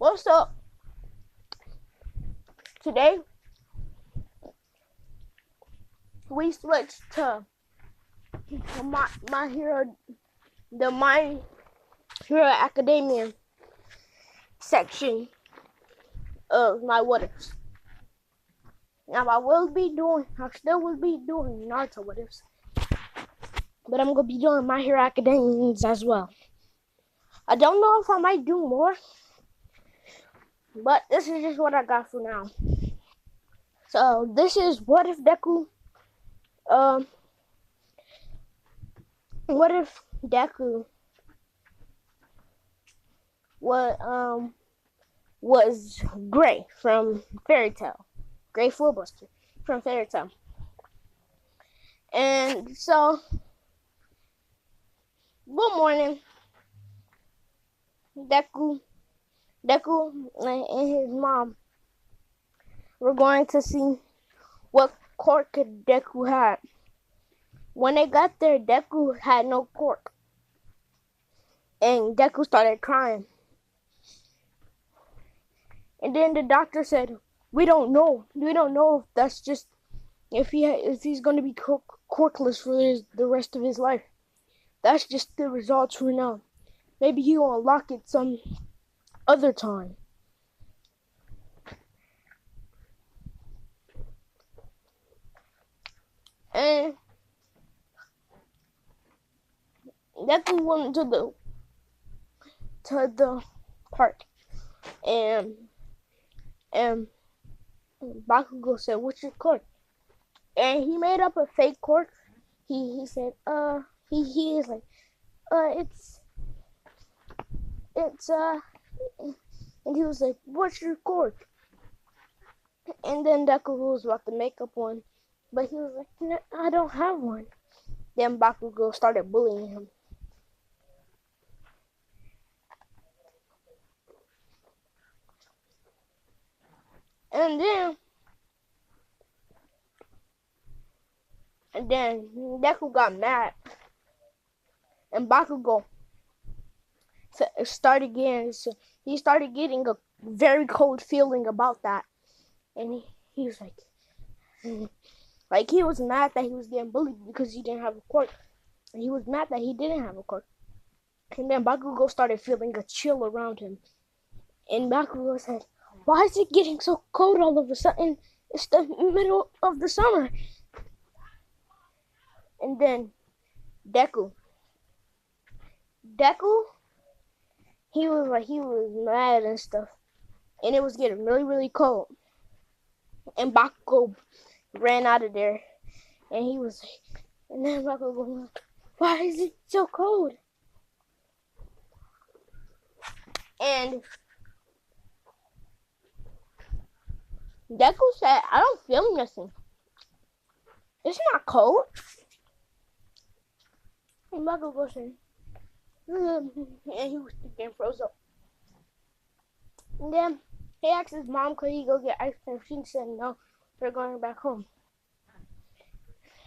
Also, today we switched to my hero, the My Hero Academia section of my what ifs. Now I still will be doing Naruto what ifs, but I'm gonna be doing My Hero Academians as well. I don't know if I might do more, but this is just what I got for now. So this is what if Deku, what if Deku was Gray from Fairy Tail, Gray Fullbuster from Fairy Tail, and so one morning, Deku and his mom were going to see what quirk Deku had. When they got there, Deku had no quirk, and Deku started crying. And then the doctor said, "We don't know if that's just if he's going to be quirkless for the rest of his life. That's just the results for now. Maybe he'll unlock it some other time." And Deku went to the park, and Bakugo said, "What's your quirk?" And he made up a fake quirk. He said, he is like, it's and he was like, "What's your quirk?" And then Deku was about to make up one, but he was like, "No, I don't have one." Then Bakugo started bullying him. And then Deku got mad, and Bakugo started getting a very cold feeling about that, and he was like he was mad that he was getting bullied because he didn't have a quirk, and he was mad that he didn't have a quirk. And then Bakugo started feeling a chill around him, and Bakugo said, "Why is it getting so cold all of a sudden? It's the middle of the summer." And then Deku, he was mad and stuff, and it was getting really, really cold. And Bakugo ran out of there, and then Bakugo was like, "Why is it so cold?" And Deku said, "I don't feel nothing. It's not cold." And Bakugo said, and he was getting froze up. And then he asked his mom, could he go get ice cream? She said, "No, we're going back home."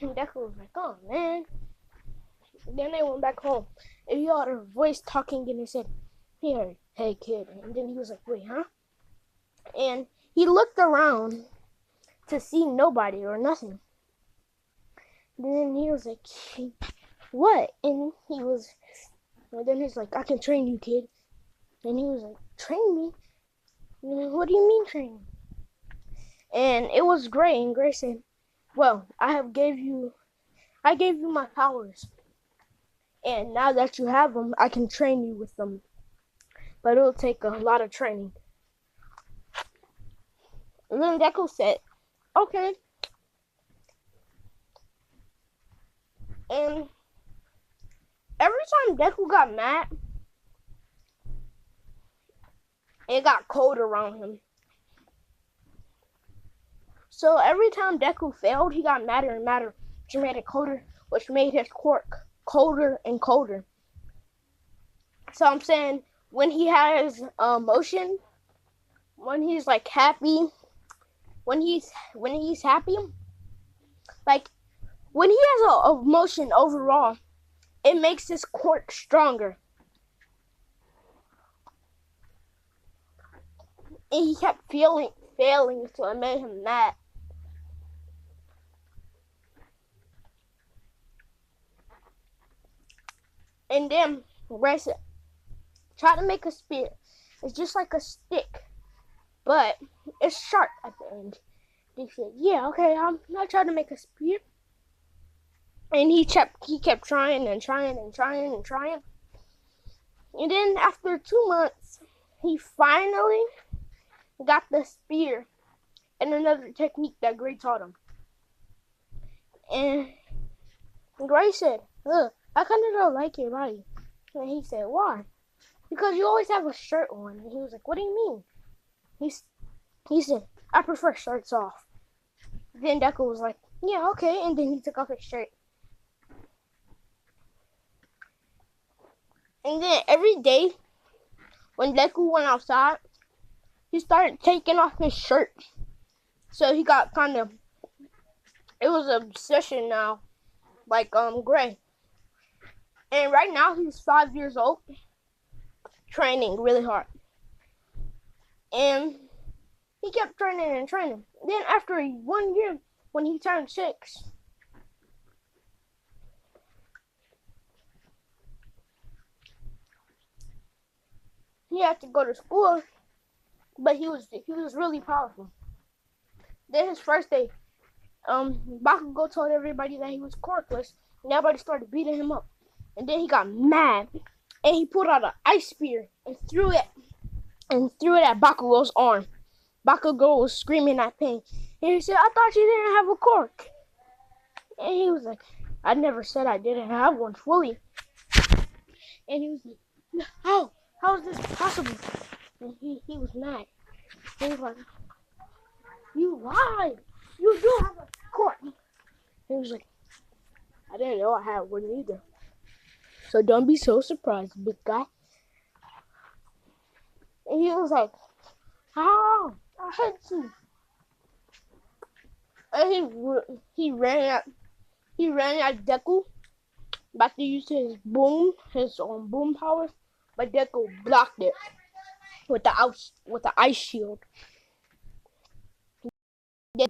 And Deku was like, "Oh, man." Then they went back home, and he heard her voice talking, and he said, "Here, hey, kid." And then he was like, "Wait, huh?" And he looked around to see nobody or nothing. Then he was like, "What?" And then he's like, "I can train you, kid." And he was like, "Train me? What do you mean train me?" And it was Gray, and Gray said, "Well, I gave you my powers, and now that you have them, I can train you with them, but it'll take a lot of training." And then Deku said, "Okay." And every time Deku got mad, it got cold around him. So every time Deku failed, he got madder and madder, which made it colder, which made his quirk colder and colder. So I'm saying, when he has emotion, when he's like happy, when he's happy, like when he has a emotion overall, it makes his quirk stronger. And he kept failing, so it made him mad. And then Ray said, try to make a spear. It's just like a stick, but it's sharp at the end. He said, yeah, okay, I'll try to make a spear. And he kept trying and trying and trying and trying. And then after 2 months, he finally got the spear and another technique that Gray taught him. And Gray said, I kind of don't like your body. And he said, why? Because you always have a shirt on. And he was like, what do you mean? He said, I prefer shirts off. Then Deku was like, yeah, okay. And then he took off his shirt. And then every day, when Deku went outside, he started taking off his shirt. So he got kind of, it was an obsession now, like Gray. And right now he's 5 years old, training really hard. And he kept training and training. Then after 1 year, when he turned 6, he had to go to school, but he was really powerful. Then his first day, Bakugo told everybody that he was quirkless, and everybody started beating him up. And then he got mad, and he pulled out an ice spear and threw it at Bakugo's arm. Bakugo was screaming at pain, and he said, "I thought you didn't have a cork." And he was like, "I never said I didn't have one fully." And he was like, "How is this possible?" And he was mad. He was like, "You lied. You do have a cork." And he was like, "I didn't know I had one either. So don't be so surprised, big guy." And he was like, "How? I had to." And he ran at Deku, about to use his boom powers, but Deku blocked it with the ice shield. He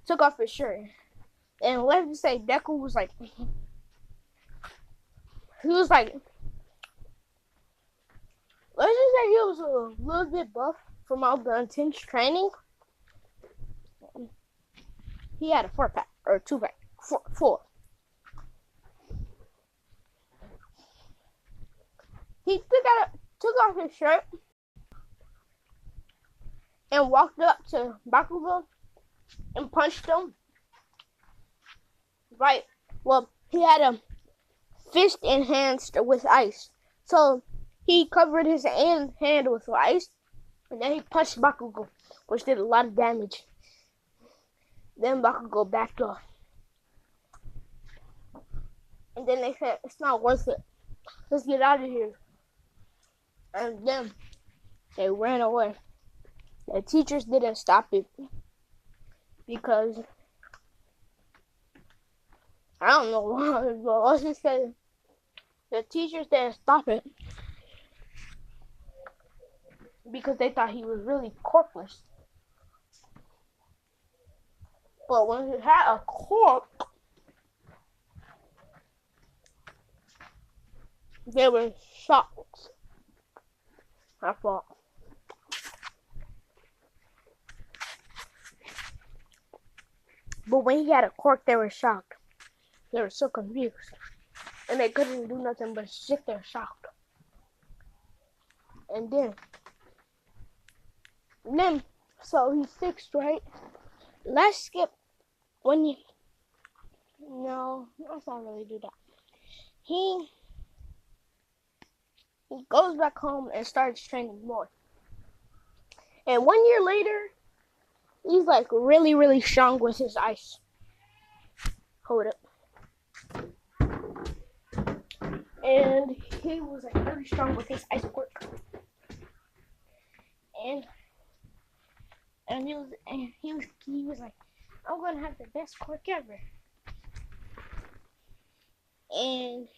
took off his shirt, and let's just say Deku was like, let's just say he was a little bit buff from all the intense training. He had a 4-pack or 2-pack, 4. He took off his shirt and walked up to Bakugo and punched him. Right. Well, he had a fist enhanced with ice, so he covered his hand with ice, and then he punched Bakugo, which did a lot of damage. Then Bakugo backed off. And then they said, "It's not worth it. Let's get out of here." And then they ran away. The teachers didn't stop it because I don't know why, but let's just say the teachers didn't stop it because they thought he was really corkless. But when he had a cork, they were shocked. I thought. But when he had a cork, they were shocked. They were so confused. And they couldn't do nothing but sit there shocked. And then, so he fixed, right? Let's skip when you... No, let's not really do that. He goes back home and starts training more. And 1 year later, he's like really, really strong with his ice. Hold up. And he was like really strong with his ice quirk. And he was like, "I'm gonna have the best quirk ever." And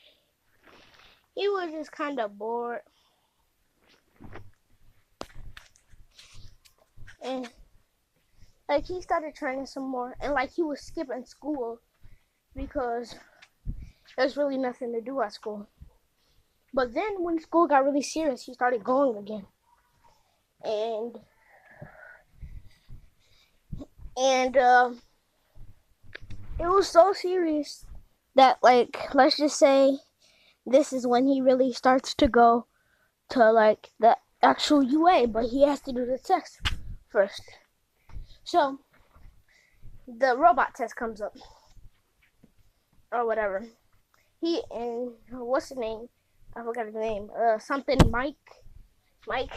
he was just kind of bored. And like he started training some more, and like he was skipping school because there's really nothing to do at school. But then when school got really serious, he started going again. And it was so serious that, like, let's just say this is when he really starts to go to like the actual UA, but he has to do the test first. So the robot test comes up or whatever. He and what's the name? I forgot his name. Something Mike. Mike.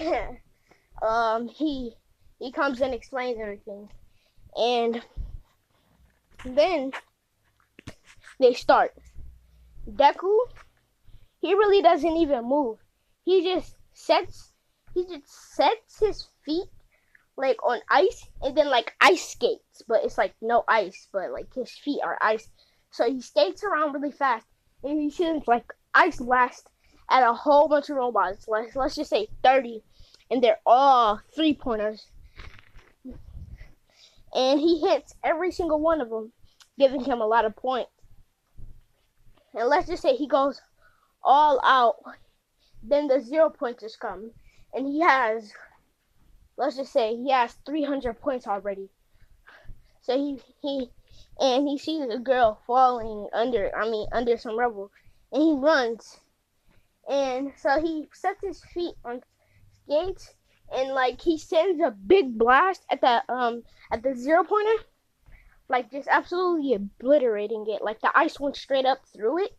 He comes and explains everything, and then they start. Deku, he really doesn't even move. He just sets his feet like on ice, and then like ice skates, but it's like no ice, but like his feet are ice. So he skates around really fast, and he shoots like ice blast at a whole bunch of robots. Let's just say 30, and they're all 3-pointers. And he hits every single one of them, giving him a lot of points. And let's just say he goes all out. Then the 0-pointers come, and let's just say he has 300 points already. So he sees a girl falling under some rubble, and he runs. And so he sets his feet on skates, and like he sends a big blast at the 0-pointer, like just absolutely obliterating it. Like the ice went straight up through it,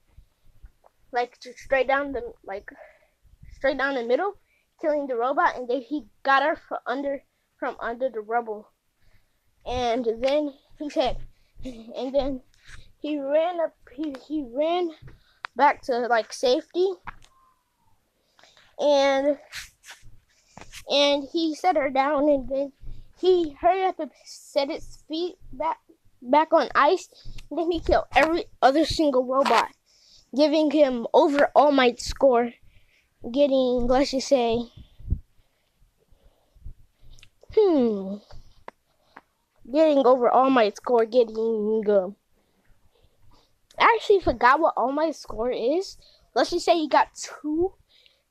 like straight down the middle, killing the robot. And then he got her from under the rubble. And then and then he ran back to like safety, and he set her down, and then he hurried up and set its feet back on ice, and then he killed every other single robot, giving him over All Might's score, getting, let's just say, getting over All Might's score, I actually forgot what All Might's score is. Let's just say he got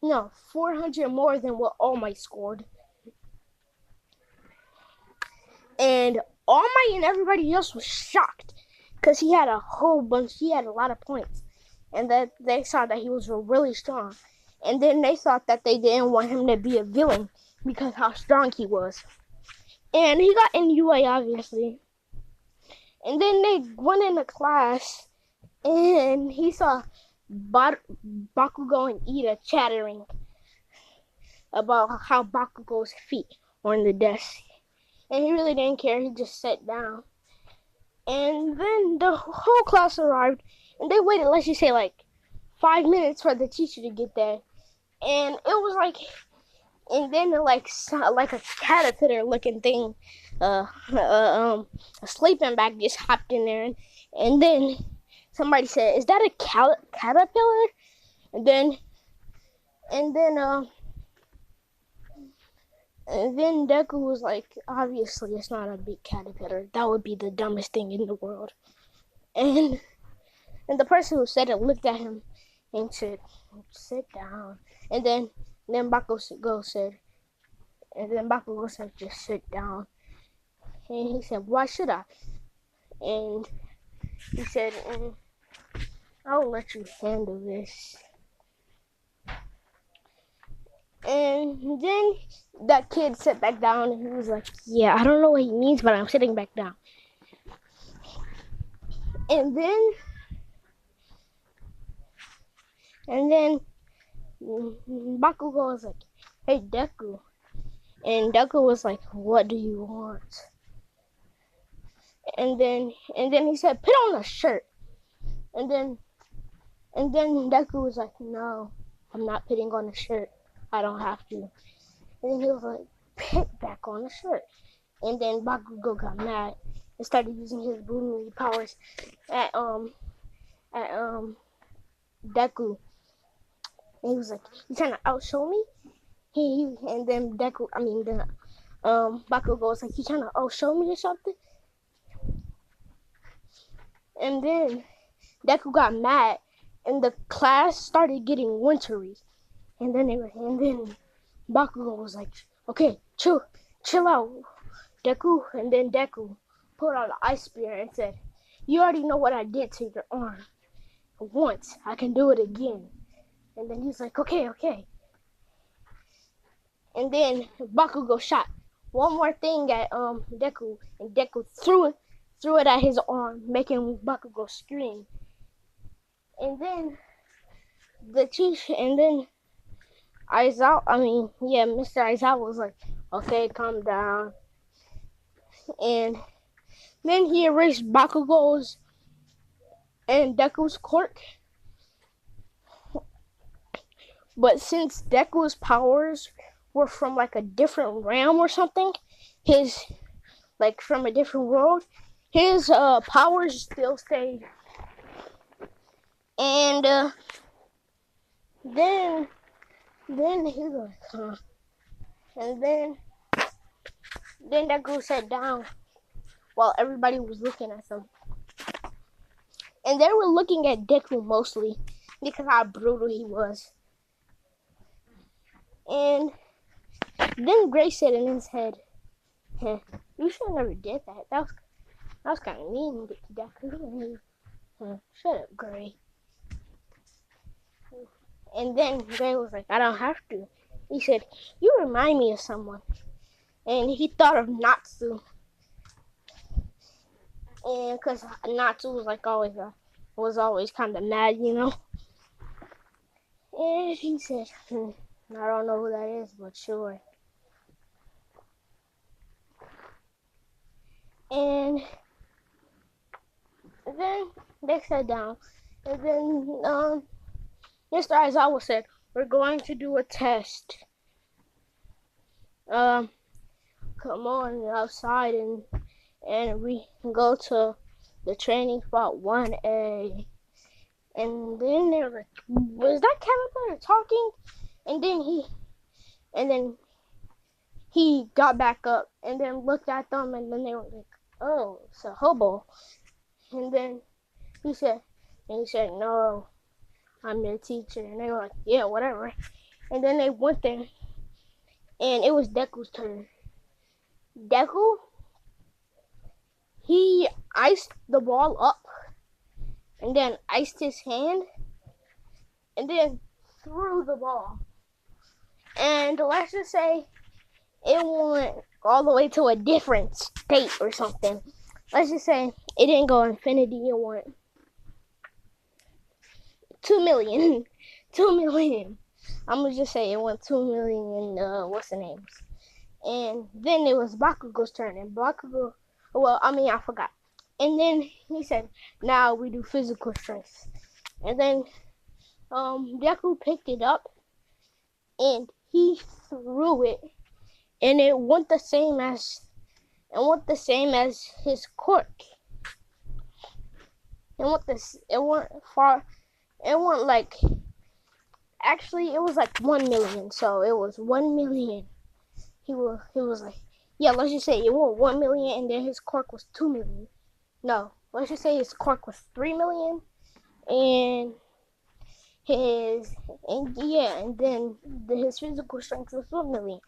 400 more than what All Might scored. And All Might and everybody else was shocked because he had a lot of points, and that they saw that he was really strong. And then they thought that they didn't want him to be a villain because how strong he was. And he got in UA, obviously. And then they went into class, and he saw Bakugo and Ida chattering about how Bakugo's feet were on the desk. And he really didn't care. He just sat down. And then the whole class arrived, and they waited, let's just say, like 5 minutes for the teacher to get there. And it was like, and then like a caterpillar looking thing, a sleeping bag just hopped in there, and then somebody said, "Is that a caterpillar?" And then Deku was like, "Obviously, it's not a big caterpillar. That would be the dumbest thing in the world." And the person who said it looked at him and said, "Sit down." And then Bakugo said, "Just sit down." And he said, "Why should I?" And he said, "I'll let you handle this." And then that kid sat back down, and he was like, "Yeah, I don't know what he means, but I'm sitting back down." And then Bakugo was like, "Hey, Deku." And Deku was like, "What do you want?" And then he said, "Put on a shirt." And then Deku was like, "No, I'm not putting on a shirt. I don't have to." And then he was like, "Put back on the shirt." And then Bakugo got mad and started using his booming powers at Deku. And he was like, "You trying to outshow me?" And then Bakugo was like, you trying to show me or something? And then Deku got mad, and the class started getting wintry. And then Bakugo was like, okay, chill out, Deku. And then Deku put on the ice spear and said, you already know what I did to your arm. Once, I can do it again. And then he's like, okay. And then Bakugo shot one more thing at Deku, and Deku threw it at his arm, making Bakugo scream. And then Mr. Aizawa was like, okay, calm down. And then he erased Bakugo's and Deku's quirk. But since Deku's powers were from like a different realm or something, from a different world, his powers still stayed. And then he's like, huh. And then Deku sat down while everybody was looking at him. And they were looking at Deku mostly because how brutal he was. And then Gray said in his head, you should have never did that. That was kind of mean, Deku. Shut up, Gray. And then Gray was like, I don't have to. He said, you remind me of someone. And he thought of Natsu. And because Natsu was always kind of mad, you know. And he said, I don't know who that is, but sure. And then they sat down. And then Mr. Aizawa said, we're going to do a test. Come on outside and we go to the training spot 1A. And then they were like, was that Caterpillar talking? And then he got back up and then looked at them, and then they were like, oh, it's a hobo. And then he said, no, I'm your teacher. And they were like, yeah, whatever. And then they went there, and it was Deku's turn. Deku, he iced the ball up, and then iced his hand, and then threw the ball. And let's just say it went all the way to a different state or something. Let's just say it didn't go infinity, it went 2 million. 2 million. I'm gonna just say it went 2 million, what's the names? And then it was Bakugo's turn, and I forgot. And then he said, now we do physical strength. And then Deku picked it up, and he threw it, and it went the same as his quirk. It was like 1 million, so it was 1 million. He was like, yeah, let's just say it went 1 million, and then his quirk was 2 million. No, let's just say his quirk was 3 million, and then his physical strength was 1 million.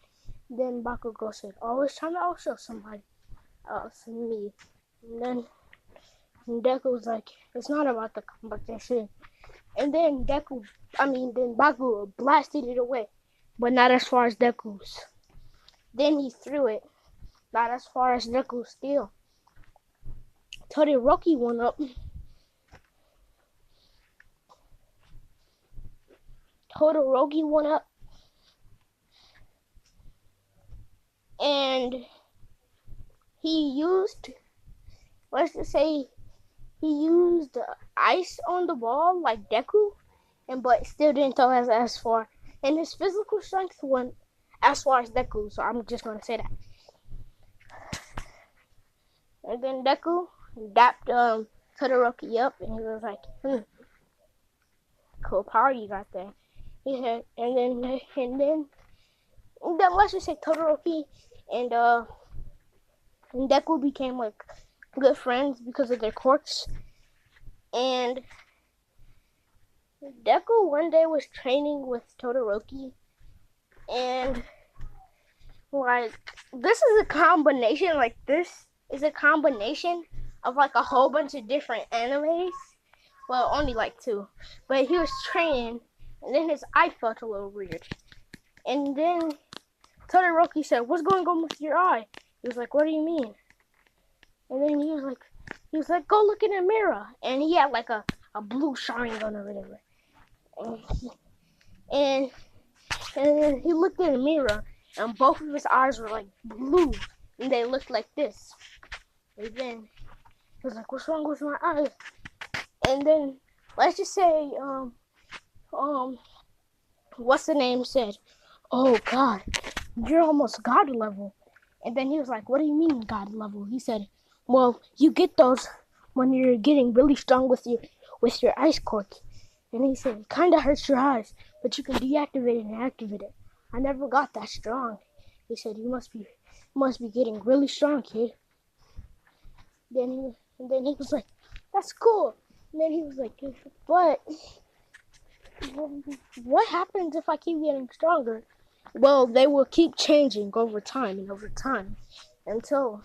Then Bakugo said, always trying to outshow somebody else than me. And then Deku was like, it's not about the competition. And then Bakugo blasted it away, but not as far as Deku's. Then he threw it, not as far as Deku's still. Todoroki went up. And he used ice on the ball like Deku, but still didn't throw as far. And his physical strength went as far as Deku, so I'm just gonna say that. And then Deku dapped Todoroki up, and he was like, cool power you got there. He said, and then let's just say Todoroki and Deku became like good friends because of their quirks. And Deku one day was training with Todoroki, and like this is a combination. Like this is a combination of like a whole bunch of different animes. Well, only like two, but he was training, and then his eye felt a little weird, and then Todoroki said, "What's going on with your eye?" He was like, "What do you mean?" And then he was like, "Go look in the mirror." And he had like a blue Sharingan or whatever. And then he looked in the mirror, and both of his eyes were like blue, and they looked like this. And then he was like, "What's wrong with my eyes?" And then let's just say, what's the name said, "Oh God, you're almost God level." And then he was like, "What do you mean God level?" He said, "Well, you get those when you're getting really strong with your ice quirk." And he said, "It kind of hurts your eyes, but you can deactivate it and activate it." I never got that strong. He said, "You must be getting really strong, kid." And then he was like, "That's cool." And then he was like, "But what happens if I keep getting stronger?" Well, they will keep changing over time and over time until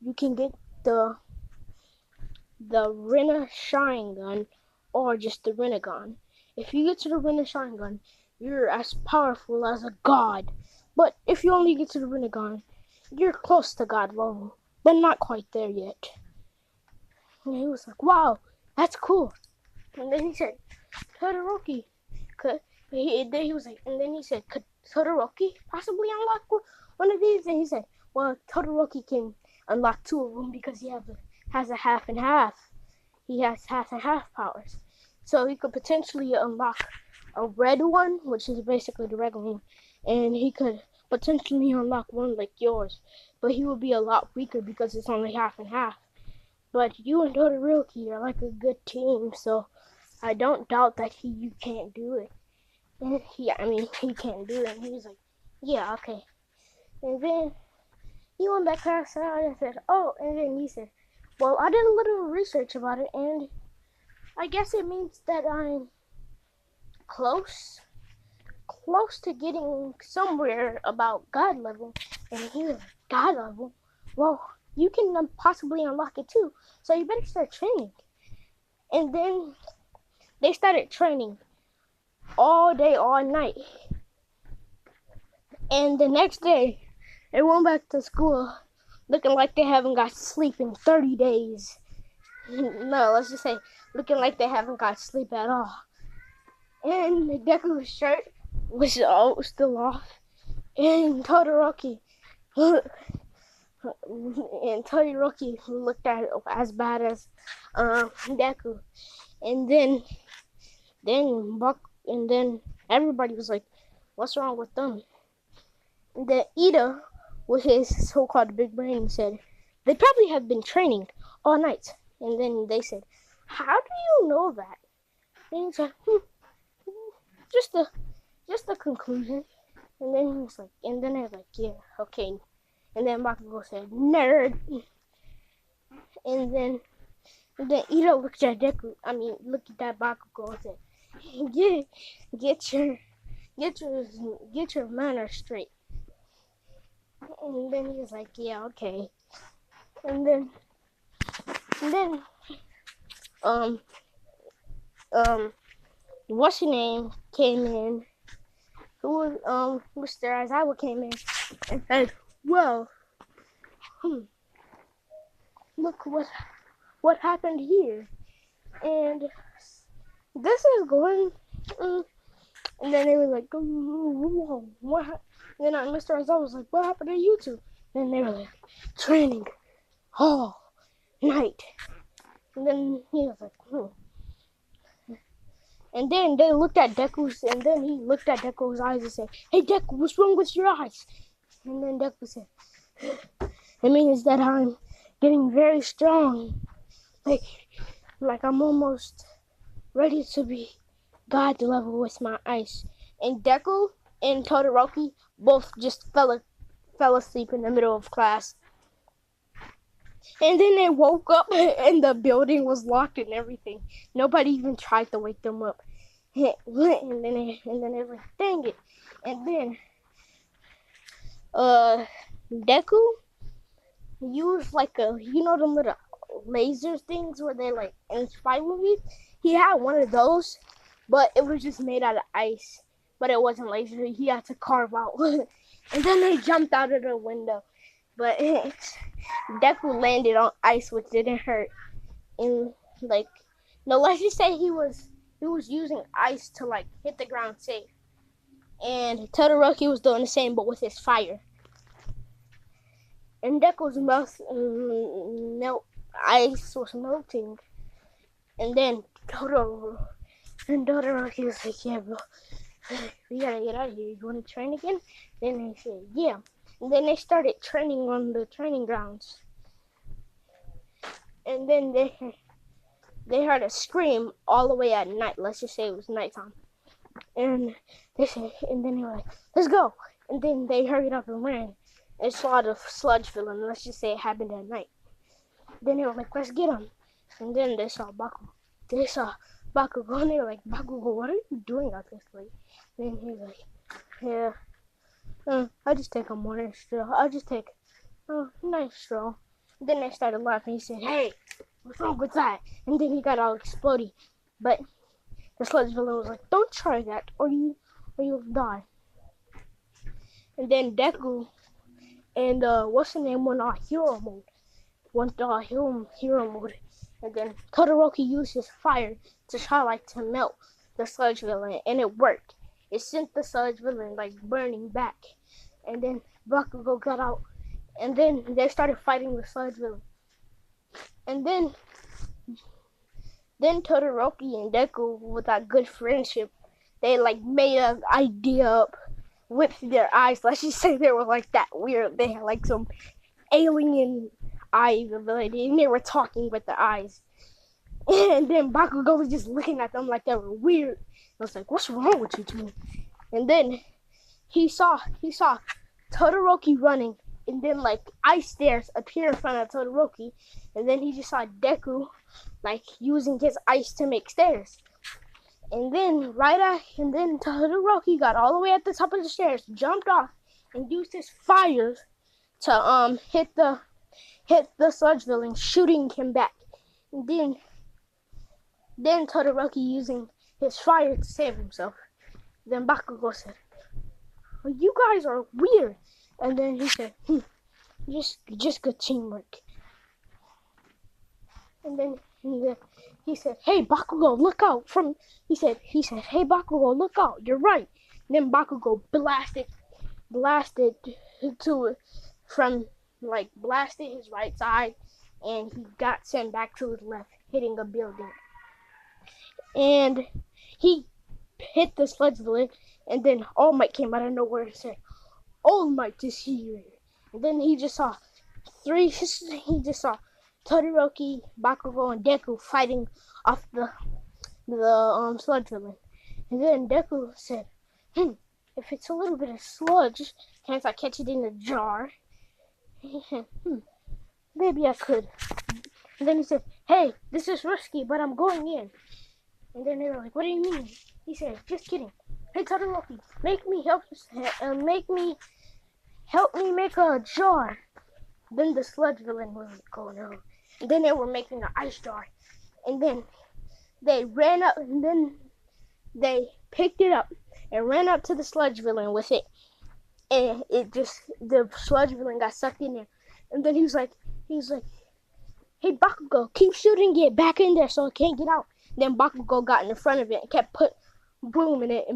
you can get the Rena Sharingan or just the Renegon. If you get to the Rena Sharingan, you're as powerful as a god. But if you only get to the Renegon, you're close to god level, but not quite there yet. And he was like, "Wow, that's cool." And then he said, "Todoroki, could he was like, and then he said, "Could Todoroki possibly unlock one of these?" And he said, "Well, Todoroki can unlock two of them because he has a half and half. He has half and half powers. So he could potentially unlock a red one, which is basically the regular one, and he could potentially unlock one like yours. But he would be a lot weaker because it's only half and half. But you and Todoroki are like a good team, so I don't doubt that you can't do it." And he can't do it. And he was like, "Yeah, okay." And then he went back outside and said, "Oh," and then he said, "Well, I did a little research about it, and I guess it means that I'm close to getting somewhere about God level." And he was like, "God level? Well, you can possibly unlock it too, so you better start training." And then they started training all day, all night. And the next day, they went back to school looking like they haven't got sleep in 30 days. No, let's just say looking like they haven't got sleep at all. And Deku's shirt was still off. And Todoroki looked at it as bad as Deku. And then everybody was like, "What's wrong with them?" The Ida, with his so-called big brain, said, "They probably have been training all night." And then they said, "How do you know that?" And he said, just a conclusion." And then he was like, and then they were like, "Yeah, okay." And then Bakugo said, "Nerd." And then Ida looked at looked at that Bakugo and said, get your manners straight." And then he was like, "Yeah, okay." And then what's your name came in, who was Mr. Aizawa came in and said, "Well, look what happened here." And this is going and then they were like, "Whoa, what and then Mr. Aizawa was like, "What happened to you two?" And they were like, "Training all night." And then he was like, And then they looked at Deku's, and then he looked at Deku's eyes and said, "Hey Deku, what's wrong with your eyes?" And then Deku said, "It means that I'm getting very strong. Like I'm almost ready to be God level with my ice." And Deku and Todoroki both just fell fell asleep in the middle of class. And then they woke up and the building was locked and everything. Nobody even tried to wake them up. And then they were like, dang it. And then Deku used like them little laser things where they like in spy movies. He had one of those, but it was just made out of ice. But it wasn't laser. He had to carve out. And then they jumped out of the window. But Deku landed on ice, which didn't hurt. And let's just say he was using ice to like hit the ground safe. And Todoroki was doing the same, but with his fire. And Deku's ice was melting. And then Todoroki was like, yeah, bro, we gotta get out of here. You wanna train again? Then they said, yeah. And then they started training on the training grounds. And then they heard a scream all the way at night. Let's just say it was nighttime. And then they were like, let's go. And then they hurried up and ran and saw the Sludge villain. Let's just say it happened at night. Then they were like, let's get him. And then they saw Bakugo. They saw Bakugo and they were like, Bakugo, what are you doing out this late? Then he was like, yeah, I'll just take a morning stroll. I'll just take a nice stroll. And then they started laughing. He said, hey, what's wrong with that? And then he got all explodey. But the Sludge villain was like, don't try that or you'll die. And then Deku and what's the name went on hero mode. Hero mode. And then Todoroki used his fire to try to melt the Sludge villain, and it worked. It sent the Sludge villain burning back. And then Bakugo got out. And then they started fighting the Sludge villain. And then Todoroki and Deku, with that good friendship, they made an idea up with their eyes. Let's just say they were that weird. They had some alien eye ability, and they were talking with their eyes. And then Bakugo was just looking at them like they were weird. I was like, what's wrong with you two? And then he saw Todoroki running, and then ice stairs appear in front of Todoroki, and then he just saw Deku using his ice to make stairs. And then Todoroki got all the way at the top of the stairs, jumped off, and used his fire to hit the Sludge villain, shooting him back. And then Todoroki using his fire to save himself. Then Bakugo said, well, you guys are weird. And then he said, just good teamwork. And then he said, hey Bakugo, look out! He said, hey Bakugo, look out! You're right. And then Bakugo blasted blasted his right side, and he got sent back to his left, hitting a building. And he hit the Sludge villain, and then All Might came out of nowhere and said, All Might is here. And then he just saw Todoroki, Bakugo, and Deku fighting off the Sludge villain. And then Deku said, if it's a little bit of sludge, can't I catch it in a jar? He said, maybe I could. And then he said, hey, this is risky, but I'm going in. And then they were like, what do you mean? He said, just kidding. Hey Todoroki, help me make a jar. Then the Sludge villain was like, oh no. And then they were making an ice jar. And then they ran up, and then they picked it up and ran up to the Sludge villain with it. And the Sludge villain got sucked in there. And then he was like, hey Bakugo, keep shooting it back in there so it can't get out. Then Bakugo got in the front of it and kept booming it.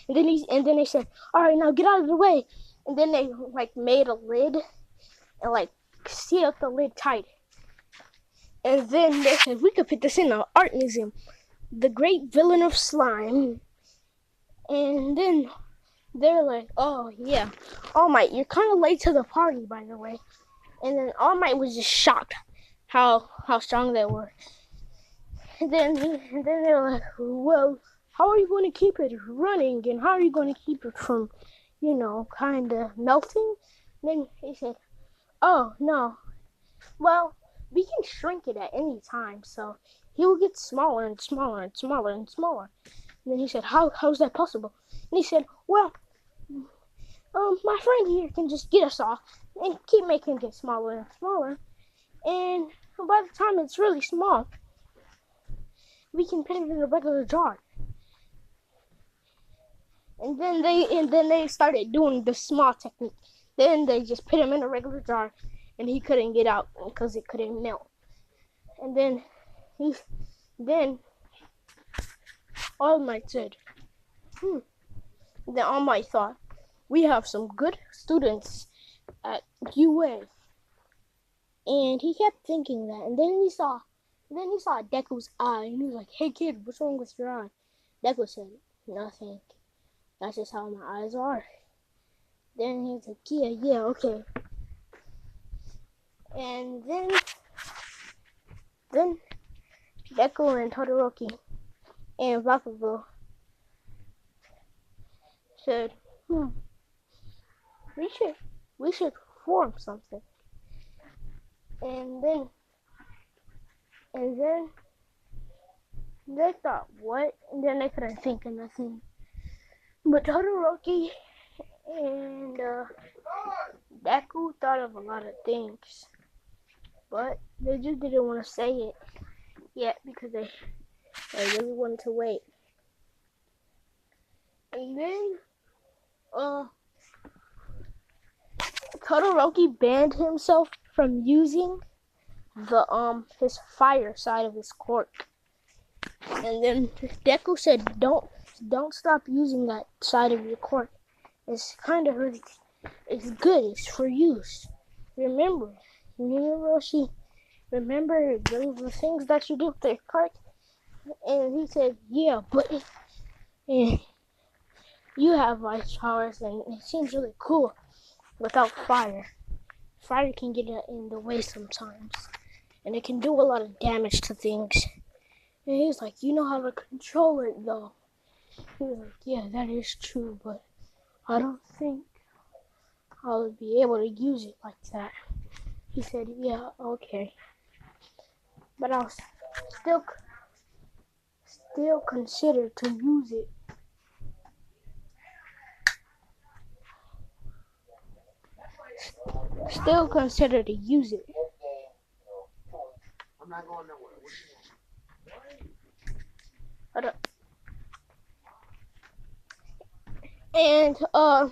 And then they said, all right, now get out of the way. And then they made a lid and sealed the lid tight. And then they said, we could put this in an art museum. The great villain of slime. And then they're like, oh yeah, All Might, you're kind of late to the party, by the way. And then All Might was just shocked how strong they were. And then they were like, well, how are you going to keep it running, and how are you going to keep it from kind of melting. Then he said, oh, no. Well, we can shrink it at any time, so he will get smaller and smaller and smaller and smaller. And then he said, how's that possible? And he said, well, my friend here can just get us off and keep making it smaller and smaller. And by the time it's really small, we can put it in a regular jar. And then they started doing the small technique. Then they just put him in a regular jar, and he couldn't get out because it couldn't melt. And then All Might said, Then All Might thought, we have some good students at UA. And he kept thinking that, and then he saw Deku's eye, and he was like, hey kid, what's wrong with your eye? Deku said, nothing. That's just how my eyes are. Then he was like, yeah, okay. And then Deku and Todoroki and Bakugo said, we should form something. And then they thought, what? And then they couldn't think of nothing. But Todoroki and Deku thought of a lot of things, but they just didn't want to say it yet because they really wanted to wait. And then Todoroki banned himself from using the his fire side of his quirk. And then Deku said, don't stop using that side of your quirk. It's kind of really, it's good. It's for use. Remember the things that you do with your quirk. And he said, yeah, but you have ice powers, and it seems really cool without fire. Fire can get in the way sometimes, and it can do a lot of damage to things. And he was like, you know how to control it, though. He was like, yeah, that is true, but I don't think I'll be able to use it like that. He said, yeah, okay. But I'll still consider to use it. Still consider to use it. I'm not going nowhere. What do you want? And I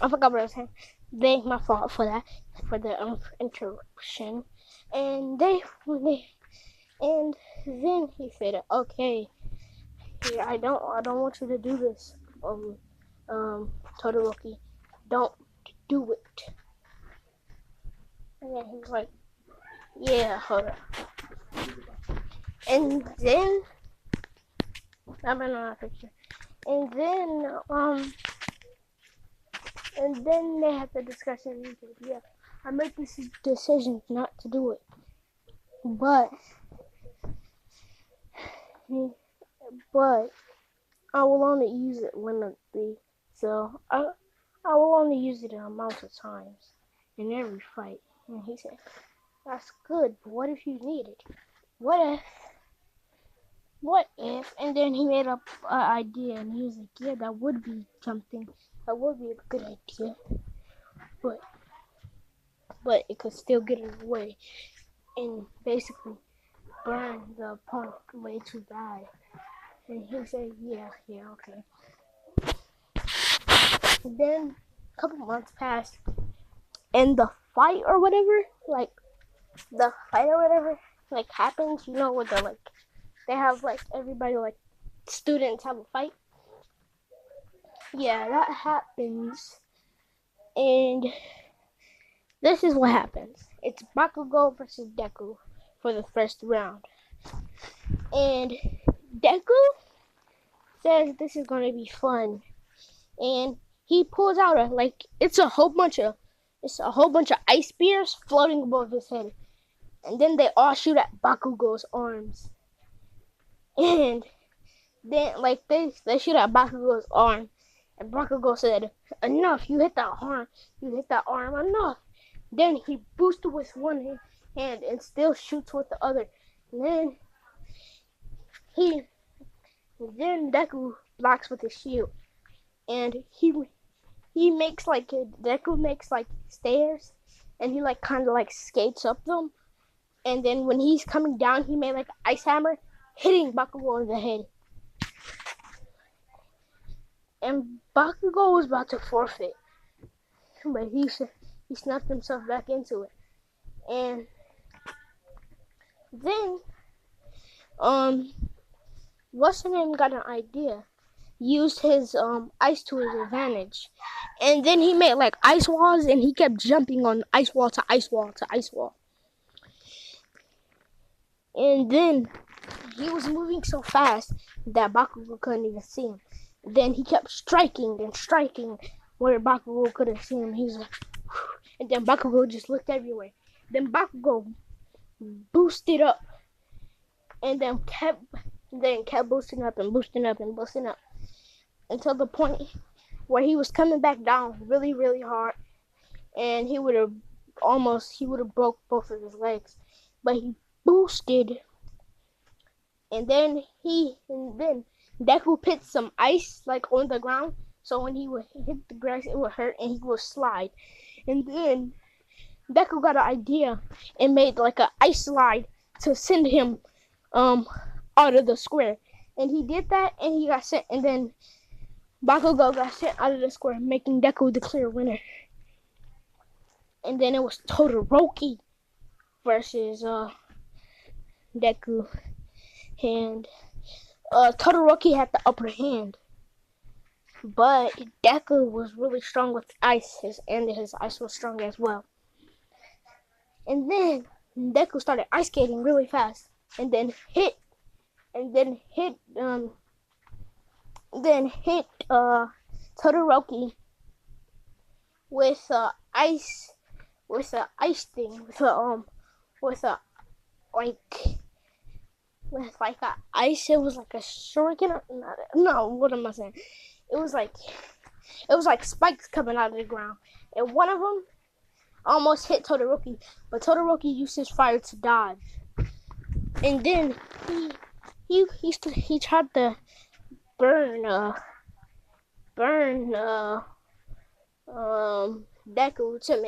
forgot what I was saying. My fault for that, for the interruption. And then he said, okay, yeah, I don't want you to do this, Todoroki, don't do it. And then he was like, yeah, hold up. And then I've been on a picture. And then they had the discussion. And he said, yeah, I made this decision not to do it, but I will only use it limitedly. So I will only use it an amount of times in every fight. And he said, that's good, but what if you need it? What if? And then he made up an idea, and he was like, yeah, that would be something. That would be a good idea. But it could still get in the way and basically burn the opponent way too bad. And he said, yeah, okay. And then a couple months passed, and the fight or whatever, happens, where they have, everybody, students have a fight. Yeah, that happens, and this is what happens. It's Bakugo versus Deku for the first round. And Deku says this is going to be fun. And he pulls out it's a whole bunch of ice spears floating above his head. And then they all shoot at Bakugo's arms. And then they shoot at Bakugo's arm. And Bakugo said, enough, you hit that arm, enough. Then he boosted with one hand and still shoots with the other. And then Deku blocks with his shield. And he makes Deku makes like stairs, and he like kind of like skates up them. And then when he's coming down, he made like an ice hammer, hitting Bakugo in the head. And Bakugo was about to forfeit, but he snapped himself back into it. And then what's her name got an idea, used his ice to his advantage, and then he made like ice walls, and he kept jumping on ice wall to ice wall to ice wall. And then he was moving so fast that Bakugo couldn't even see him. Then he kept striking and striking where Bakugo couldn't see him. He was like, whew. And then Bakugo just looked everywhere. Then Bakugo boosted up, and then kept boosting up and boosting up and boosting up until the point where he was coming back down really, really hard, and he would have broke both of his legs, but he boosted, and then Deku put some ice like on the ground, so when he would hit the grass it would hurt and he would slide. And then Deku got an idea and made like an ice slide to send him out of the square, and he did that, and he got sent, and then Bakugo got sent out of the square, making Deku the clear winner. And then it was Todoroki versus Deku, and Todoroki had the upper hand, but Deku was really strong with ice, and his ice was strong as well. And then Deku started ice skating really fast, and then hit Todoroki with a ice thing, it was like a shuriken. No, what am I saying? It was like spikes coming out of the ground, and one of them almost hit Todoroki, but Todoroki used his fire to dodge. And then he tried to burn Deku to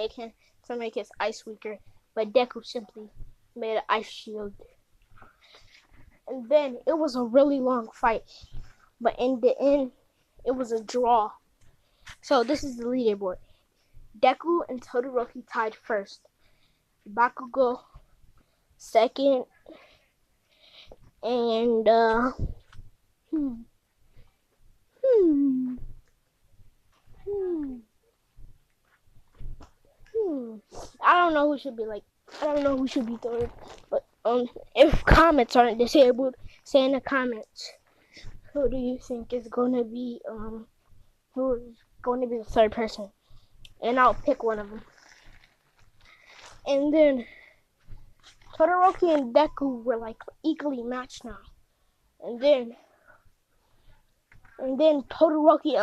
make his ice weaker, but Deku simply made an ice shield. And then it was a really long fight, but in the end it was a draw. So this is the leaderboard. Deku and Todoroki tied first, Bakugo second, and I don't know who should be third, but if comments aren't disabled, say in the comments who do you think is gonna be who is going to be the third person, and I'll pick one of them. And then Todoroki and Deku were like equally matched now. And then Todoroki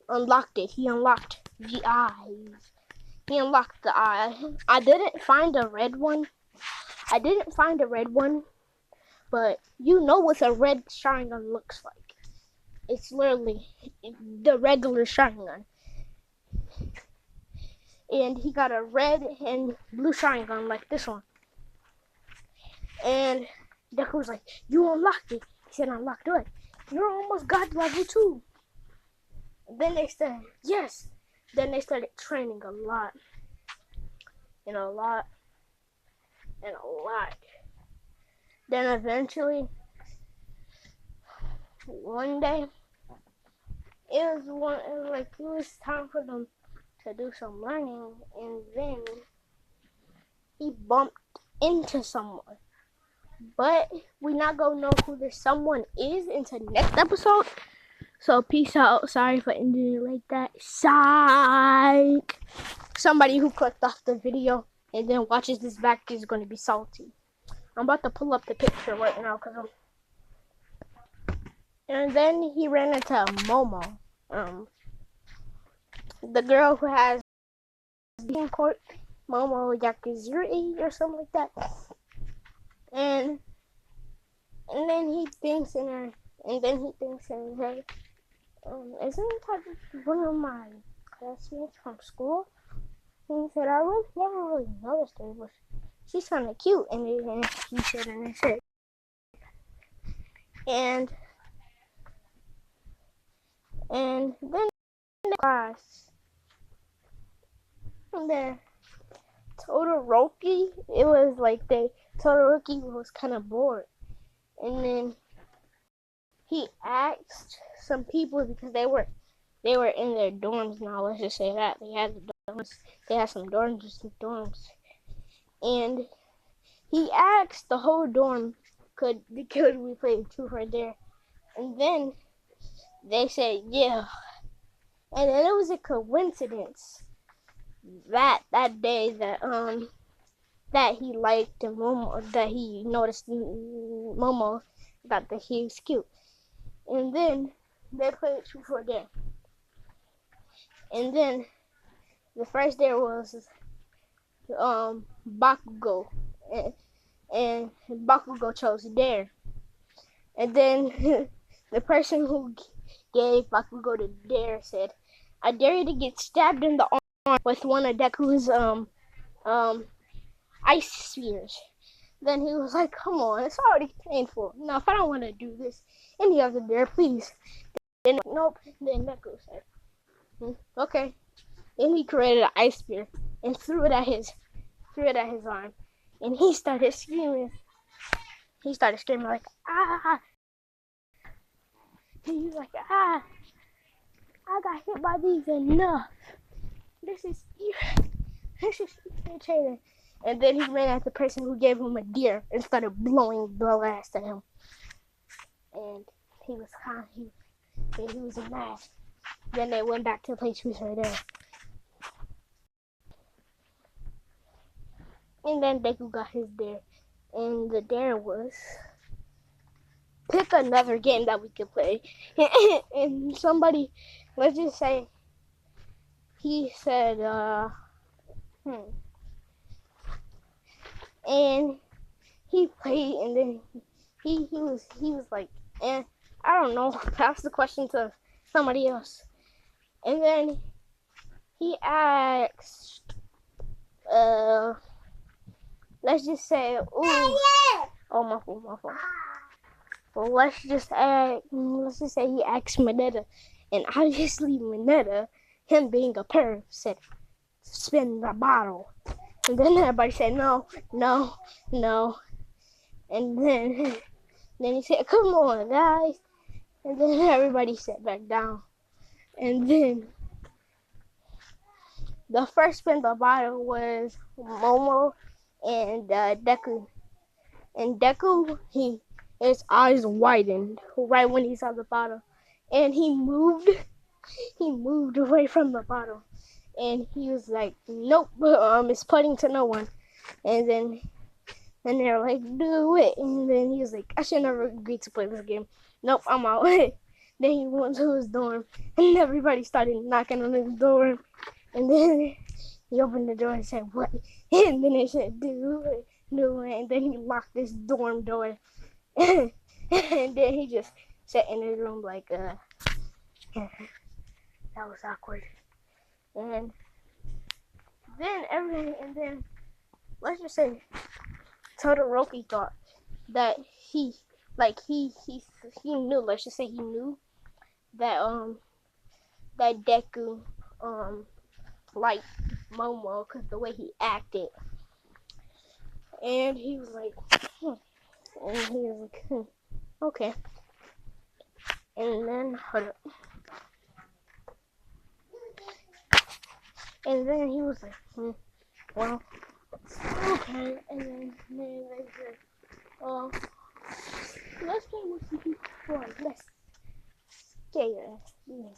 unlocked it. He unlocked the eyes. He unlocked the eye. I didn't find a red one, but you know what a red Sharingan looks like. It's literally the regular Sharingan. And he got a red and blue Sharingan like this one. And Deku was like, you unlocked it. He said, unlocked what? You're almost God level 2. Then they said, yes. Then they started training a lot. Then eventually, one day, it was time for them to do some learning, and then he bumped into someone. But we not gonna know who this someone is until next episode. So peace out. Sorry for ending it like that. Psych. Somebody who clicked off the video and then watches this back is gonna be salty. I'm about to pull up the picture right now, and then he ran into Momo. the girl who has being court, Momo Yakuzuri or something like that. And then he thinks in her, isn't that one of my classmates from school? And he said, I really never really noticed her, but she's kind of cute. And he said, and I said, and then the class, and then Todoroki, it was like Todoroki was kind of bored. And then he asked some people because they were in their dorms now. Let's just say that they had some dorms, and he asked the whole dorm, could we play truth or dare? And then they said yeah. And then it was a coincidence that day that he liked Momo, that he noticed Momo, that he was cute. And then they played truth or dare. And then the first dare was Bakugo, and Bakugo chose dare. And then the person who gave Bakugo the dare said, I dare you to get stabbed in the arm with one of Deku's ice spheres. Then he was like, come on, it's already painful. Now, if I don't want to do this any other dare, please. Then, nope. Then Deku said, okay. Then he created an ice spear and threw it at his arm. And he started screaming. Like, ah. And he was like, ah. I got hit by these enough. This is irritating. And then he ran at the person who gave him a deer and started blowing blast at him. And he was mad. Then they went back to play truth or dare. And then Deku got his dare. And the dare was pick another game that we could play. And somebody, let's just say, he said, and he played, and then he was like, I don't know, pass the question to somebody else. And then he asked, let's just say, my fault. Well, let's just say he asked Mineta, and obviously Mineta, him being a perv, said, spin the bottle. And then everybody said, no. And then he said, come on, guys. And then everybody sat back down. And then the first spin the bottle was Momo and Deku. And Deku, his eyes widened right when he saw the bottle. And he moved away from the bottle. And he was like, nope, it's putting to no one. And then they were like, do it. And then he was like, I should never agree to play this game. Nope, I'm out. Then he went to his dorm, and everybody started knocking on his door. And then he opened the door and said, what? And then they said, do it. And then he locked his dorm door. And then he just sat in his room like, that was awkward. And then let's just say Todoroki thought that he knew, let's just say he knew that Deku liked Momo because the way he acted. And he was like, okay. And then, hold up. And then he was like, well, okay. And then they said, let's play with some people before. Let's scare. And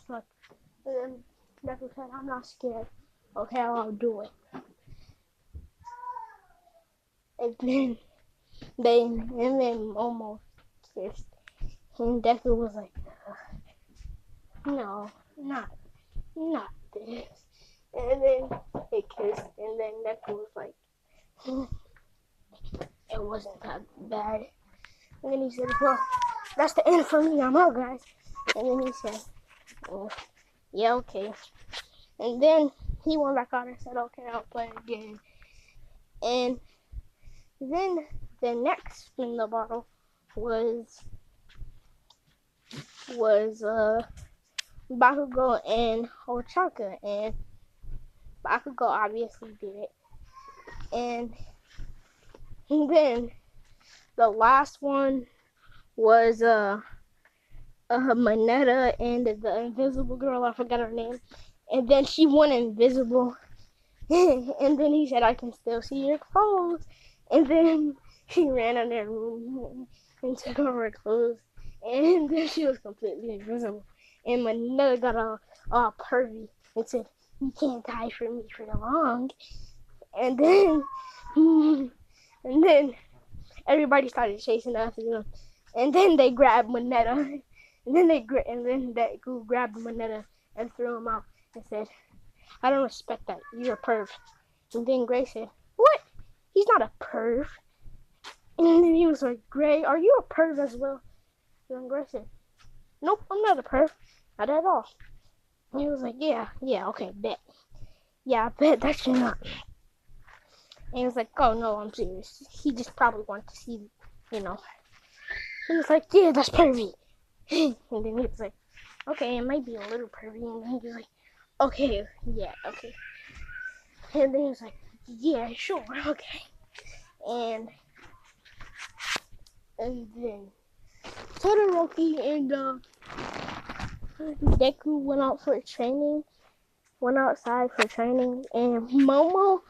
then Deku said, I'm not scared. Okay, I'll do it. And then almost kissed. And Deku was like, no. not this. And then they kissed, and then Deku was like, it wasn't that bad. And then he said, well, that's the end for me. I'm out, guys. And then he said, oh, yeah, okay. And then he went back out and said, okay, I'll play again. And then the next in the bottle was Bakugo and Ochaka, and Bakugo obviously did it. And then the last one was Mineta and the invisible girl, I forgot her name. And then she went invisible. And then he said, I can still see your clothes. And then she ran in their room and took off her clothes. And then she was completely invisible. And Mineta got all pervy and said, you can't hide from me for long. And then everybody started chasing after them. And then they grabbed Mineta. And then Deku grabbed Mineta and threw him out and said, I don't respect that. You're a perv. And then Gray said, what? He's not a perv. And then he was like, Gray, are you a perv as well? And then Gray said, nope, I'm not a perv. Not at all. And he was like, yeah, okay, bet. Yeah, I bet that you're not. And he was like, oh no, I'm serious. He just probably wanted to see, you know. He was like, yeah, that's pervy. And then he was like, okay, it might be a little pervy. And then he was like, okay, yeah, okay. And then he was like, yeah, sure, okay. And then Todoroki and Deku went outside for training, and Momo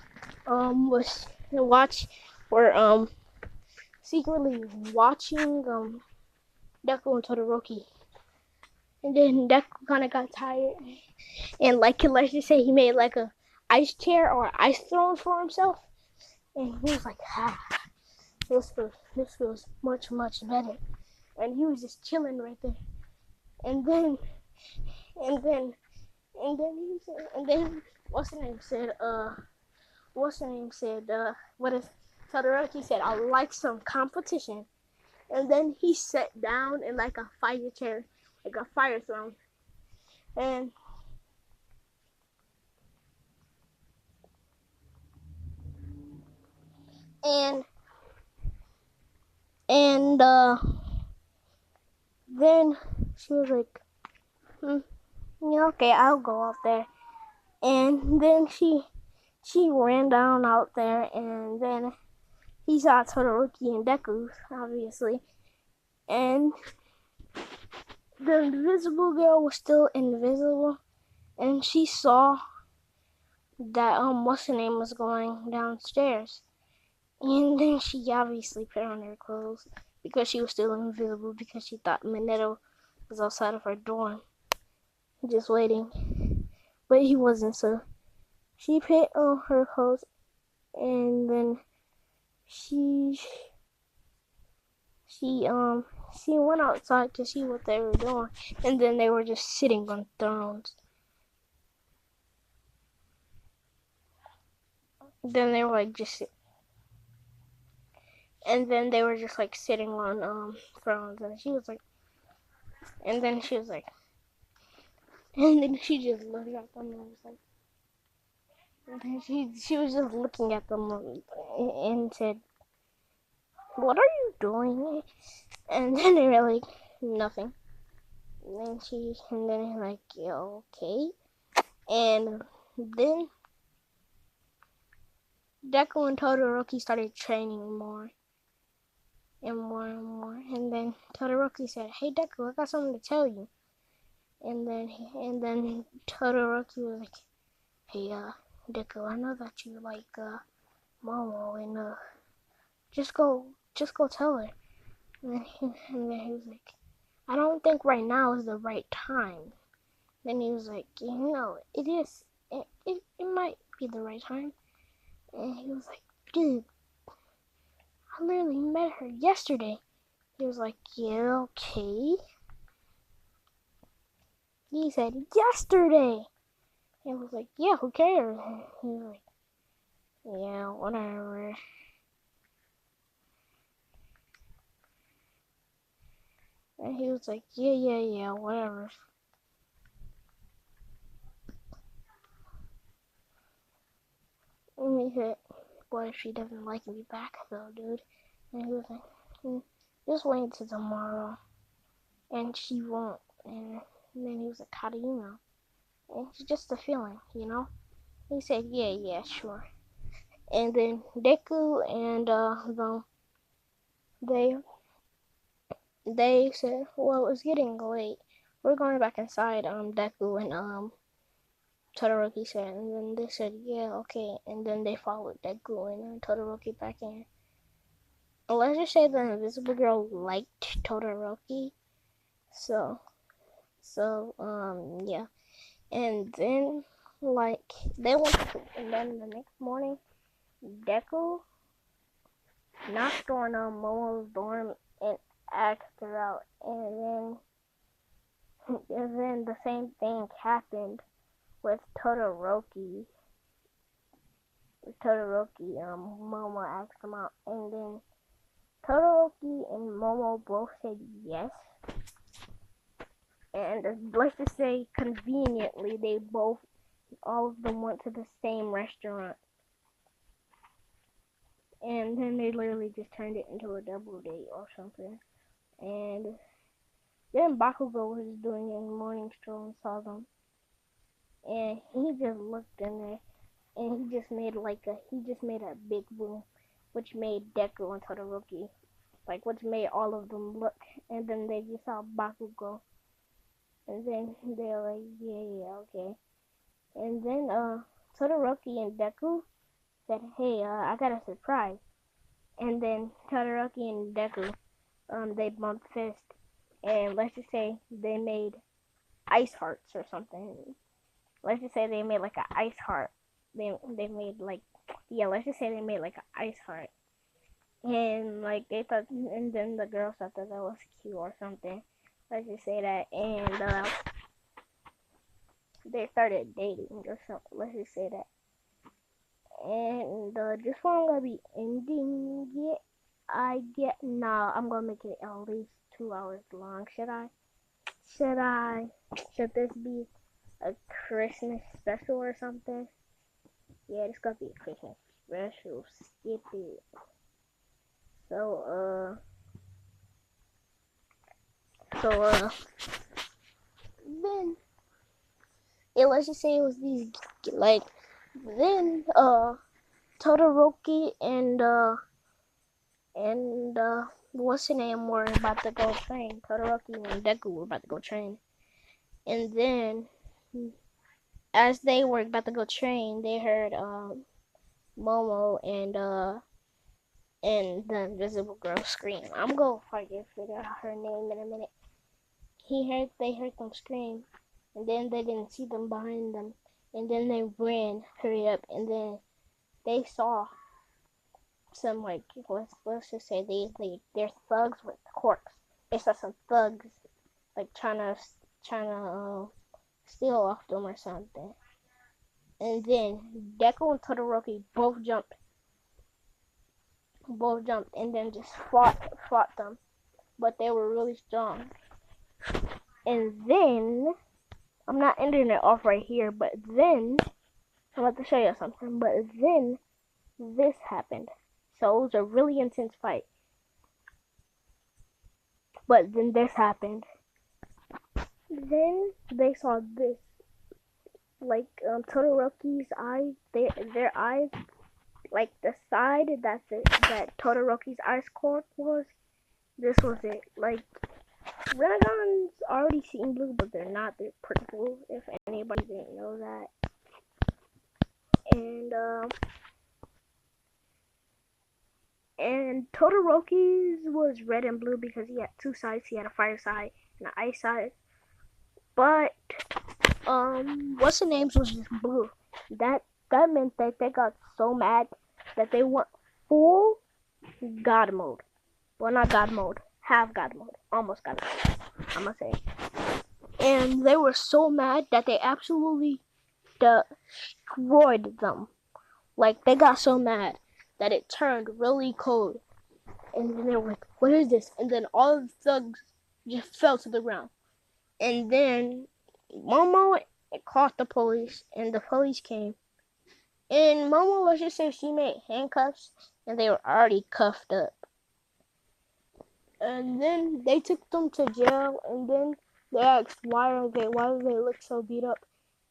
were secretly watching Deku and Todoroki. And then Deku kind of got tired, and like just say, he made like a ice chair or ice throne for himself, and he was like, this feels much better. And he was just chilling right there. And then what's the name said, Todoroki said, I like some competition. And then he sat down in like a fire chair, like a fire throne. And then she was like, yeah, okay, I'll go out there. And then she ran down out there, and then he saw Todoroki and Deku, obviously. And the invisible girl was still invisible, and she saw that what's her name was going downstairs. And then she obviously put on her clothes because she was still invisible, because she thought Mineta was outside of her dorm just waiting. But he wasn't, so she put on her clothes, and then she went outside to see what they were doing, and then they were just sitting on thrones. Then they were like just sitting on thrones, and she was like, and then she just looked at them and was like, and then she was just looking at them and said, what are you doing? And then they were like, nothing. And then like, yeah, okay. And then Deku and Todoroki started training more and more and more. And then Todoroki said, hey Deku, I got something to tell you. And then Todoroki was like, hey Deku, I know that you like Momo, and just go tell her. And then he was like, I don't think right now is the right time. Then he was like, it is. It might be the right time. And he was like, dude, I literally met her yesterday. He was like, yeah, okay. He said, yesterday. And I was like, yeah, who cares? He was like, yeah, whatever. And he was like, yeah, whatever. And he said, what if she doesn't like me back though, dude? And he was like, just wait until tomorrow. And she won't. And then he was like, how do you know? And it's just a feeling, you know? He said, yeah, sure. And then Deku and they said, well, it's getting late. We're going back inside. Deku and Todoroki said, and then they said, yeah, okay. And then they followed Deku and Todoroki back in. And let's just say the Invisible Girl liked Todoroki. So yeah. And then they went to sleep, and then the next morning, Deku knocked on Momo's dorm and asked her out, and then the same thing happened with Todoroki. Momo asked him out, and then Todoroki and Momo both said yes. And let's just say conveniently, all of them went to the same restaurant. And then they literally just turned it into a double date or something. And then Bakugo was doing a morning stroll and saw them. And he just looked in there, and he just made a big boom, which made Deku and Todoroki, which made all of them look. And then they just saw Bakugo. And then they were like, yeah, okay. And then Todoroki and Deku said, hey, I got a surprise. And then Todoroki and Deku, they bumped fists. And let's just say they made ice hearts or something. Let's just say they made like an ice heart. They made let's just say they made like an ice heart. And they thought, and then the girls thought that was cute or something. Let's just say that. And they started dating or something. Let's just say that. And this one gonna be ending it. I'm gonna make it at least 2 hours long. Should this be a Christmas special or something? Yeah, it's gonna be a Christmas special. Skip it. So then let's just say it was these then Todoroki and what's her name were about to go train. Todoroki and Deku were about to go train. And then as they were about to go train, they heard Momo and the Invisible Girl scream. I'm gonna figure out her name in a minute. They heard them scream, and then they didn't see them behind them, and then they ran, hurry up, and then they saw some let's just say they're thugs with corks. They saw some thugs trying to steal off them or something. And then Deku and Todoroki both jumped and then just fought them. But they were really strong. And then I'm not ending it off right here, but then I'm about to show you something. But then this happened. So it was a really intense fight. But then this happened. Then they saw this. Todoroki's eyes, their eyes, the side that Todoroki's ice cork was, this was it. Renegons already seen blue, but they're not. They're purple, if anybody didn't know that. And Todoroki's was red and blue because he had two sides. He had a fire side and an ice side. But what's the names was just blue. That meant that they got so mad that they went full God mode. Well, not God mode, half God mode, almost God mode. I'm gonna say. and they were so mad that they absolutely destroyed them. Like, they got so mad that it turned really cold. And then they were like, what is this? And then all of the thugs just fell to the ground. And then Momo called the police, and the police came. And Momo, let's just say she made handcuffs, and they were already cuffed up. And then they took them to jail, and then they asked why do they look so beat up?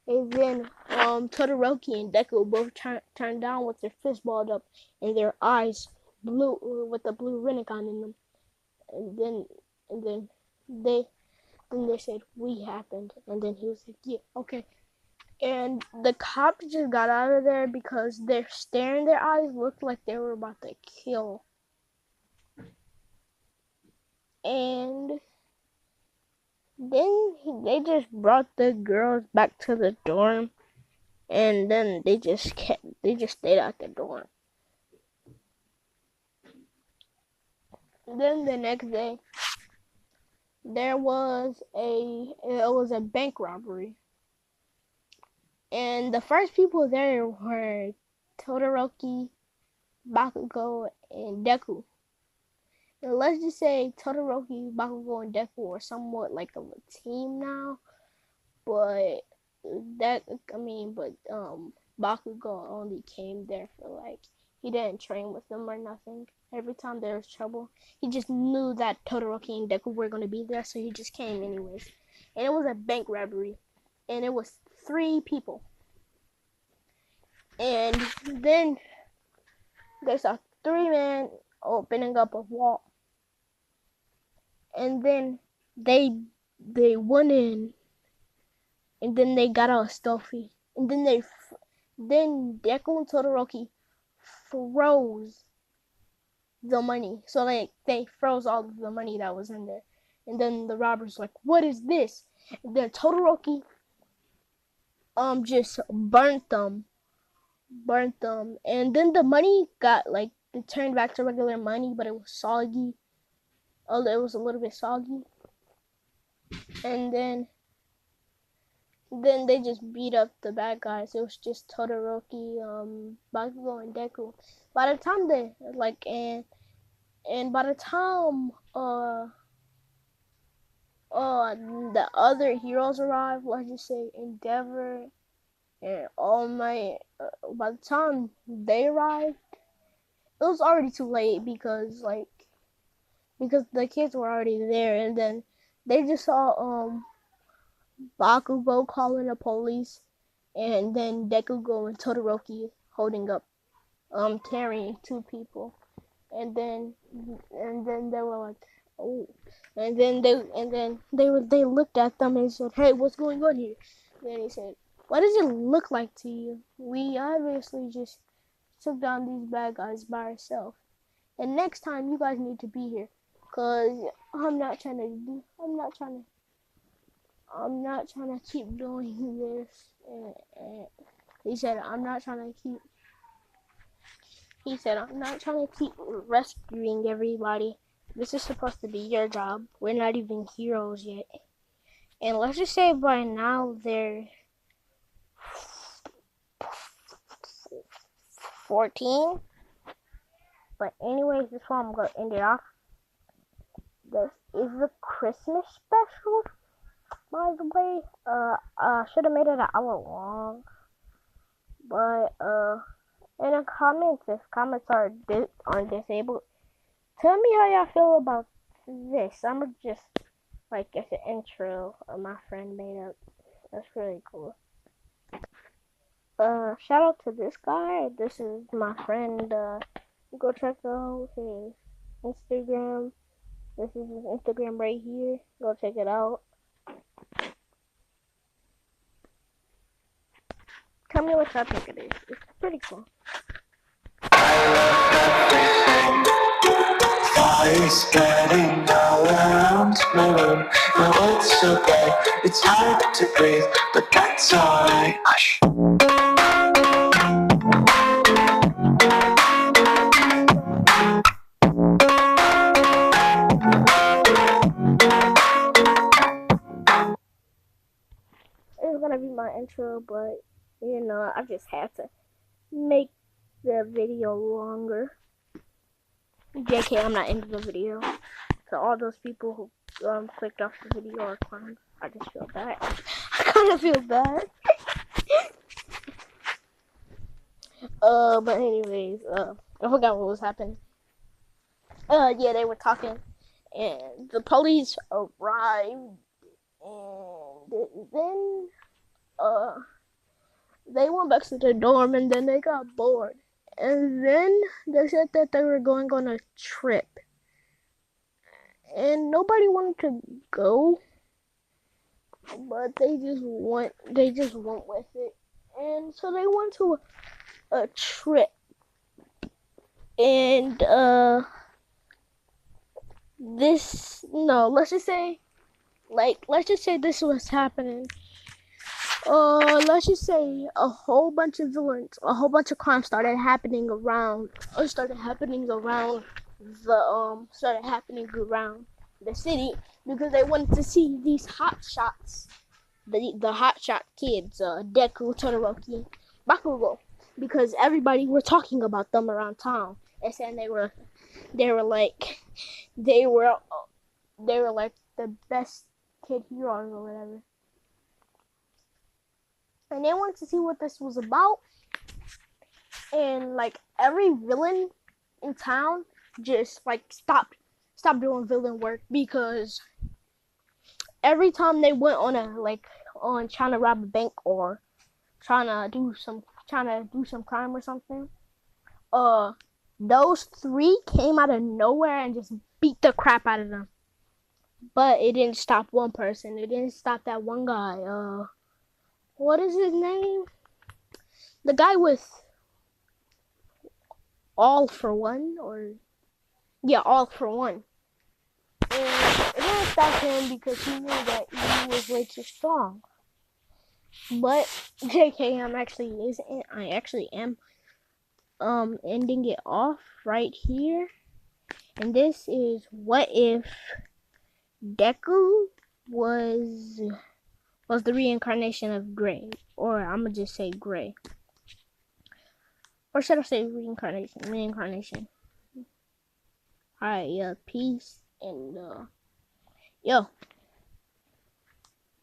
And then Todoroki and Deku both turned down with their fists balled up and their eyes blue with the blue Rinnegan in them. And then they said we happened, and then he was like, yeah, okay. And the cops just got out of there because their stare in their eyes looked like they were about to kill. And then they just brought the girls back to the dorm, and then they just stayed at the dorm. Then the next day, it was a bank robbery, and the first people there were Todoroki, Bakugo, and Deku. And let's just say Todoroki, Bakugo, and Deku are somewhat like a team now, but Bakugo only came there for he didn't train with them or nothing. Every time there was trouble, he just knew that Todoroki and Deku were going to be there, so he just came anyways. And it was a bank robbery, and it was 3 people. And then they saw 3 men opening up a wall, and then they went in, and then they got out stealthy, and then Deku and Todoroki froze the money. So they froze all of the money that was in there. And then the robbers like, what is this? And then Todoroki just burnt them. And then the money got it turned back to regular money, but it was soggy. It was a little bit soggy. And then they just beat up the bad guys. It was just Todoroki, Bakugo, and Deku. By the time by the time the other heroes arrived, let's just say Endeavor and All Might, by the time they arrived, it was already too late because the kids were already there, and then they just saw Bakugo calling the police, and then Deku and Todoroki holding up, carrying 2 people, and then they were like, oh, and then they looked at them and said, hey, what's going on here? And then he said, what does it look like to you? We obviously just took down these bad guys by ourselves, and next time you guys need to be here, cause I'm not trying to keep doing this. And he said, I'm not trying to keep rescuing everybody. This is supposed to be your job. We're not even heroes yet. And let's just say by now they're 14. But anyways, this one I'm going to end it off. This is the Christmas special, by the way. Should have made it an hour long. But, in the comments, if comments are disabled, tell me how y'all feel about this. I'm gonna just, it's an intro my friend made up. That's really cool. Shout out to this guy. This is my friend. Go check out his Instagram. This is his Instagram right here. Go check it out. Tell me what y'all think it is. It's pretty cool. Fire's getting all around my room. Now it's so bright, it's hard to breathe, but that's alright. Hush. my intro, but you know, I just had to make the video longer. JK, I'm not into the video. So all those people who clicked off the video are clowns. I just feel bad. I kind of feel bad. But anyways, I forgot what was happening. Yeah, they were talking, and the police arrived, and then, they went back to their dorm, and then they got bored. And then they said that they were going on a trip. And nobody wanted to go, but they just went with it. And so they went to a trip. And let's just say this was happening. Let's just say a whole bunch of villains, a whole bunch of crime started happening around the city because they wanted to see these hot shots, the hotshot kids, Deku, Todoroki, Bakugo, because everybody were talking about them around town and saying they were like the best kid heroes or whatever. And they wanted to see what this was about. And like every villain in town just like stopped doing villain work, because every time they went on trying to rob a bank or trying to do some crime or something, those three came out of nowhere and just beat the crap out of them. But it didn't stop one person. It didn't stop that one guy. What is his name? The guy with All for One, All for One. And it didn't stop him because he knew that he was way too strong. But JK, I actually am ending it off right here. And this is what if Deku was the reincarnation of Gray, or I'm gonna just say Gray, or should I say reincarnation. Alright, peace, and yo.